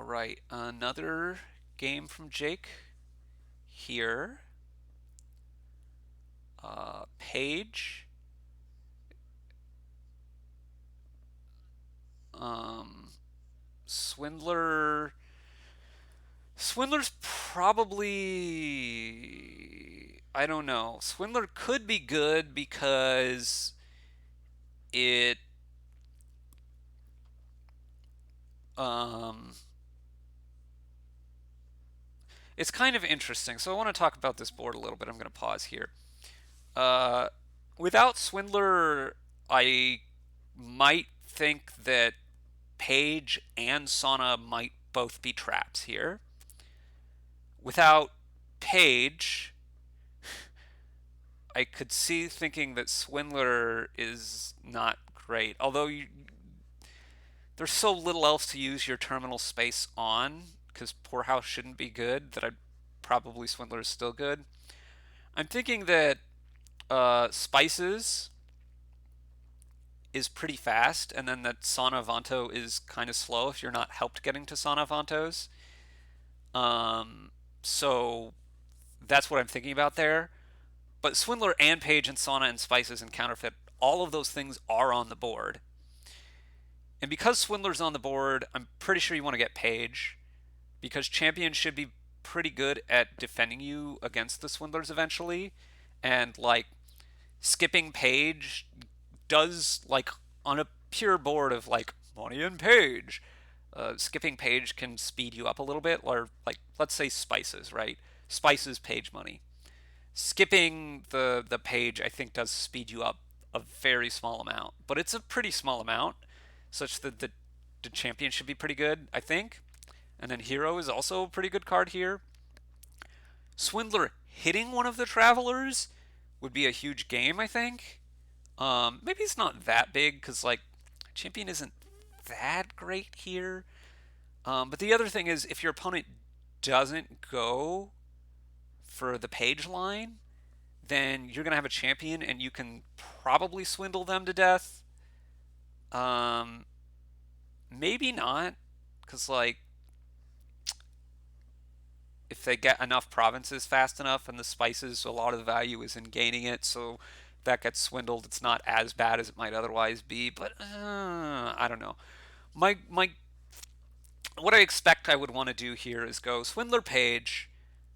right, another game from Jake here. Page. Um, Swindler. Swindler's probably. I don't know. Swindler could be good because it. Um, it's kind of interesting. So I want to talk about this board a little bit. I'm going to pause here. Uh, Without Swindler, I might think that Page and Sauna might both be traps here. Without Page, I could see thinking that Swindler is not great. Although there's so little else to use your terminal space on, because Poorhouse shouldn't be good, that I'd probably Swindler is still good. I'm thinking that Spices is pretty fast, and then that Sauna Vanto is kind of slow if you're not helped getting to Sauna Vantos. Um, so that's what I'm thinking about there. But Swindler and Page and Sauna and Spices and Counterfeit, all of those things are on the board. And because Swindler's on the board, I'm pretty sure you want to get Page, because Champion should be pretty good at defending you against the Swindlers eventually. And like skipping Page does, like, on a pure board of like money and Page, skipping Page can speed you up a little bit, or like let's say Spices, right? Spices Page money. Skipping the Page, I think, does speed you up a very small amount, but it's a pretty small amount, such that the champion should be pretty good, I think. And then Hero is also a pretty good card here. Swindler hitting one of the Travelers would be a huge game, I think. Maybe it's not that big because like champion isn't that great here. But the other thing is, if your opponent doesn't go for the Page line, then you're gonna have a champion, and you can probably swindle them to death. Um, Maybe not, because like if they get enough provinces fast enough, and the spices, a lot of the value is in gaining it, so that gets swindled. It's not as bad as it might otherwise be, but I don't know. My what I expect I would want to do here is go Swindler Page,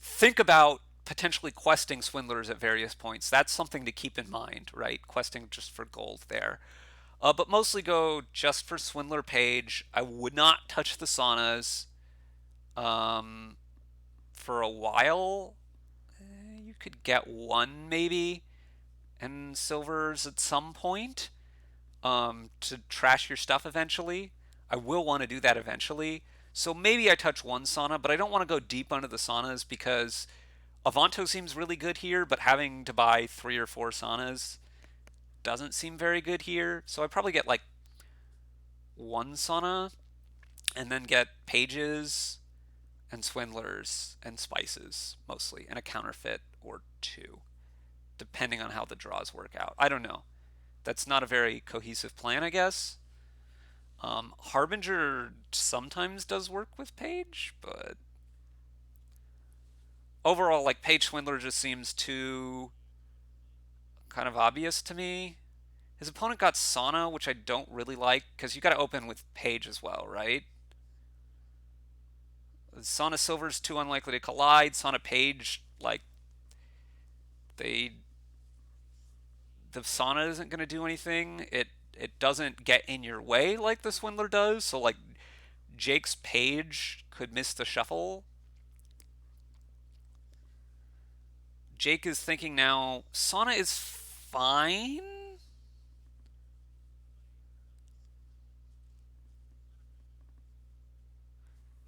think about potentially questing swindlers at various points. That's something to keep in mind, right? Questing just for gold there. But mostly go just for Swindler Page. I would not touch the saunas um, for a while. You could get one maybe, and silvers at some point to trash your stuff eventually. I will want to do that eventually. So maybe I touch one sauna, but I don't want to go deep under the saunas because Avanto seems really good here, but having to buy 3 or 4 saunas doesn't seem very good here. So I probably get like one sauna and then get pages and swindlers and spices mostly, and a counterfeit or two, depending on how the draws work out. I don't know. That's not a very cohesive plan, I guess. Harbinger sometimes does work with Page, but overall, like Page Swindler just seems too kind of obvious to me. His opponent got Sauna, which I don't really like because you got to open with Page as well, right? Sauna Silver's too unlikely to collide. Sauna Page, like they, the Sauna isn't going to do anything. It doesn't get in your way like the Swindler does. So like Jake's Page could miss the shuffle. Jake is thinking now. Sauna is fine.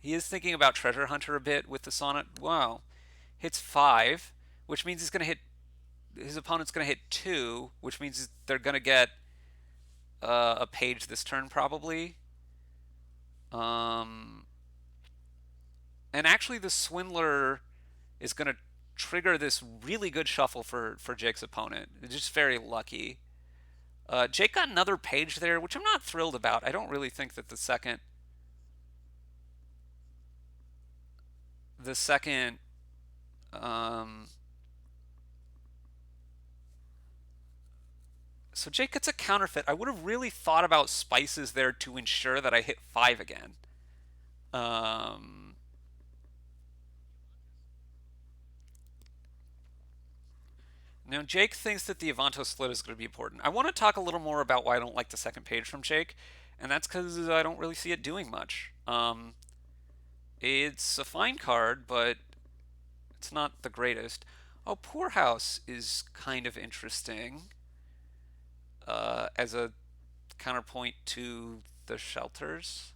He is thinking about Treasure Hunter a bit with the Sauna. Wow, hits 5, which means he's going to hit. His opponent's going to hit 2, which means they're going to get a page this turn probably. Um, and actually, the Swindler is going to trigger this really good shuffle for Jake's opponent. It's just very lucky. Jake got another page there, which I'm not thrilled about. I don't really think that the second. the second, um, so Jake gets a counterfeit. I would have really thought about spices there to ensure that I hit 5 again. Um, Now, Jake thinks that the Avanto split is going to be important. I want to talk a little more about why I don't like the second page from Jake, and that's because I don't really see it doing much. It's a fine card, but it's not the greatest. Oh, Poorhouse is kind of interesting as a counterpoint to the shelters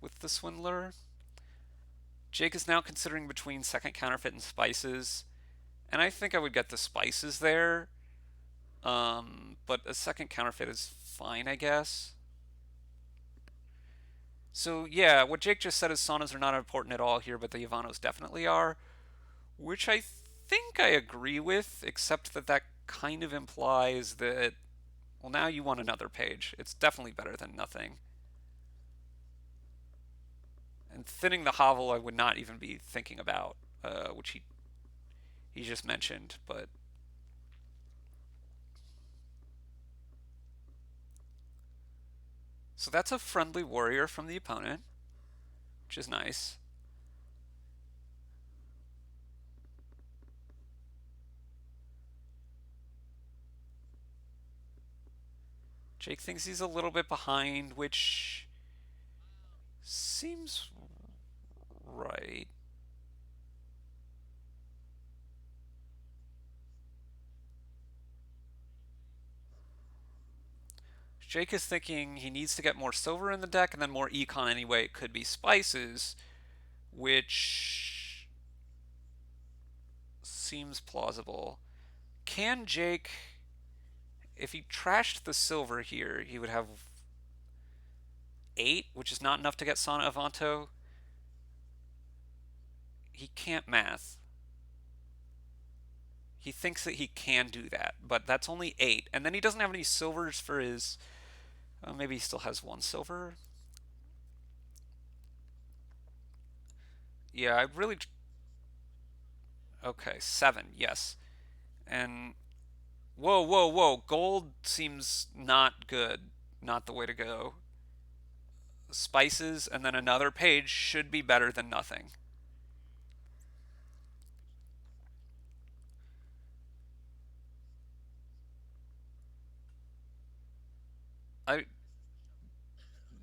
with the Swindler. Jake is now considering between second counterfeit and spices, and I think I would get the spices there. But a second counterfeit is fine, I guess. So yeah, what Jake just said is saunas are not important at all here, but the Ivanos definitely are, which I think I agree with, except that that kind of implies that, well, now you want another page. It's definitely better than nothing. And thinning the hovel, I would not even be thinking about, which he just mentioned. But so that's a friendly warrior from the opponent, which is nice. Jake thinks he's a little bit behind, which seems right. Jake is thinking he needs to get more silver in the deck and then more econ anyway. It could be spices, which seems plausible. Can Jake, if he trashed the silver here, he would have 8, which is not enough to get Sana Avanto. He can't math. He thinks that he can do that, but that's only 8. And then he doesn't have any silvers for his. Maybe he still has 1 silver. Yeah, I really. Okay, 7, yes. And whoa, whoa, whoa. Gold seems not good. Not the way to go. Spices and then another page should be better than nothing. I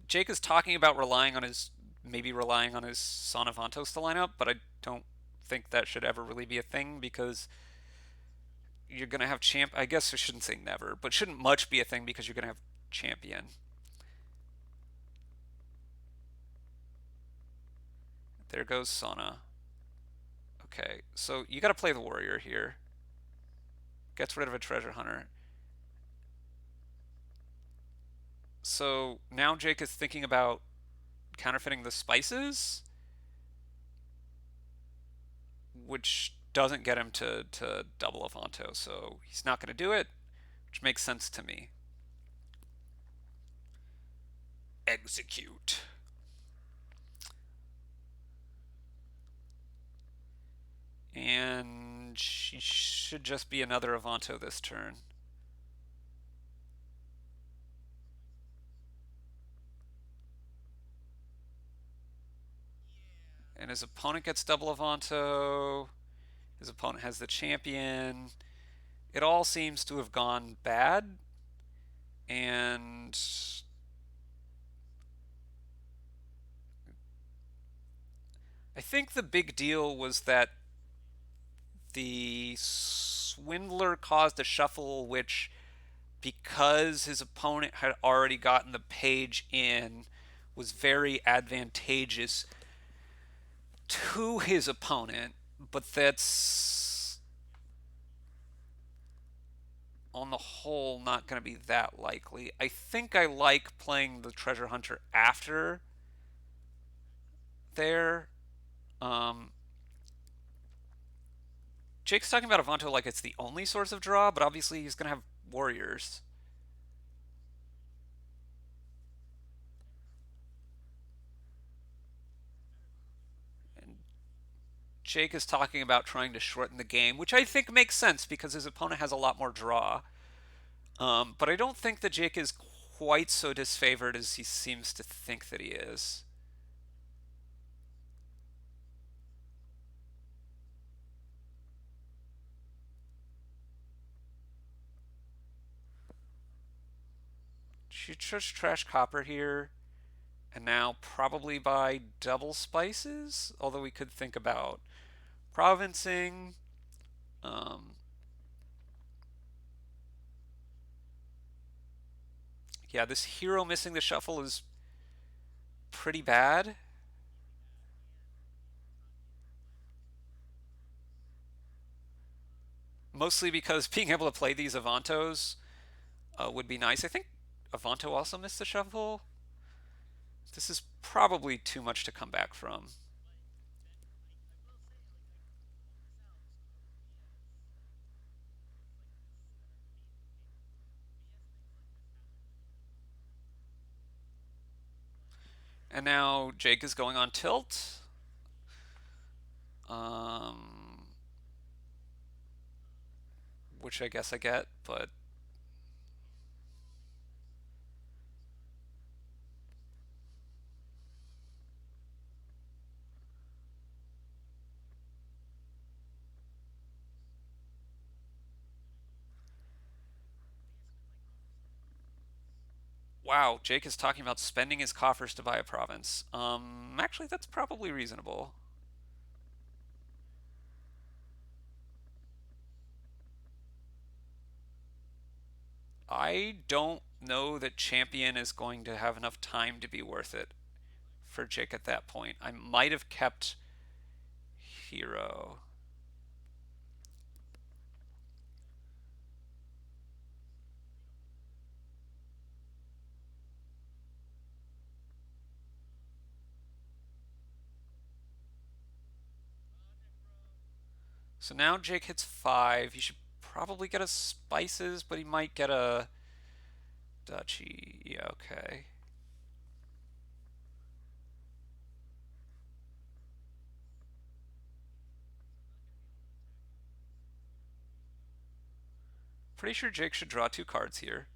Jake is talking about relying on his Sonavantos to line up, but I don't think that should ever really be a thing because you're gonna have champ. I guess I shouldn't say never, but shouldn't much be a thing because you're gonna have champion. There goes Sana. Okay, so you got to play the warrior here. Gets rid of a treasure hunter. So now Jake is thinking about counterfeiting the spices, which doesn't get him to double Avanto, so he's not going to do it, which makes sense to me. Execute. And she should just be another Avanto this turn. And his opponent gets double Avanto. His opponent has the champion. It all seems to have gone bad. And I think the big deal was that the swindler caused a shuffle, which, because his opponent had already gotten the page in, was very advantageous to his opponent. But that's, on the whole, not going to be that likely. I think I like playing the treasure hunter after there. Um, Jake's talking about Avanto like it's the only source of draw, but obviously he's going to have warriors. And Jake is talking about trying to shorten the game, which I think makes sense because his opponent has a lot more draw. But I don't think that Jake is quite so disfavored as he seems to think that he is. Should just trash copper here, and now probably buy double spices. Although we could think about provincing. Um, yeah, this hero missing the shuffle is pretty bad. Mostly because being able to play these Avantos would be nice. I think Avanto also missed the shuffle. This is probably too much to come back from. And now Jake is going on tilt. Um, which I guess I get, but wow, Jake is talking about spending his coffers to buy a province. Actually, that's probably reasonable. I don't know that Champion is going to have enough time to be worth it for Jake at that point. I might have kept Hero. So now Jake hits 5. He should probably get a Spices, but he might get a Duchy. Yeah, okay. Pretty sure Jake should draw 2 cards here.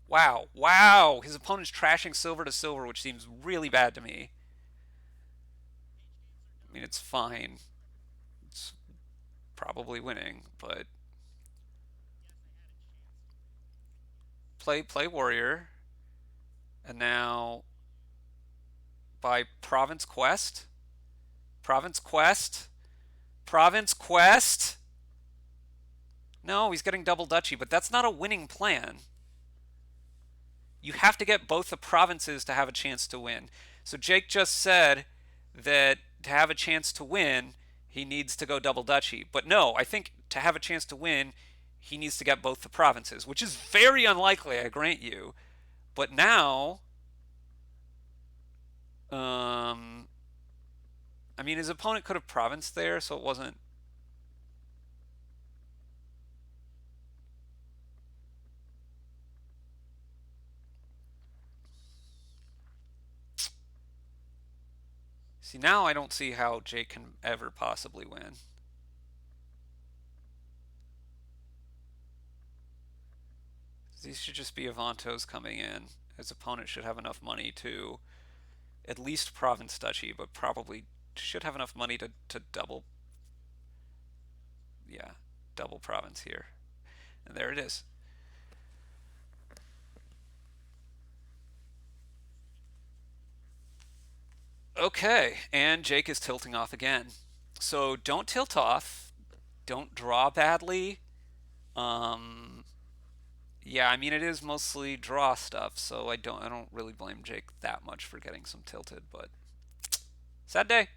Wow, wow! His opponent's trashing silver to silver, which seems really bad to me. I mean, it's fine. It's probably winning, but play warrior, and now by province quest, province quest, province quest. No, he's getting double duchy, but that's not a winning plan. You have to get both the provinces to have a chance to win. So Jake just said that to have a chance to win, he needs to go double duchy. But no, I think to have a chance to win, he needs to get both the provinces, which is very unlikely, I grant you. But now, um, I mean, his opponent could have province there, so it wasn't. See, now I don't see how Jake can ever possibly win. These should just be Avantos coming in. His opponent should have enough money to at least province duchy, but probably should have enough money to double, yeah, double province here. And there it is. Okay, and Jake is tilting off again. So don't tilt off. Don't draw badly. Um, yeah, I mean it is mostly draw stuff, so I don't really blame Jake that much for getting some tilted, but sad day.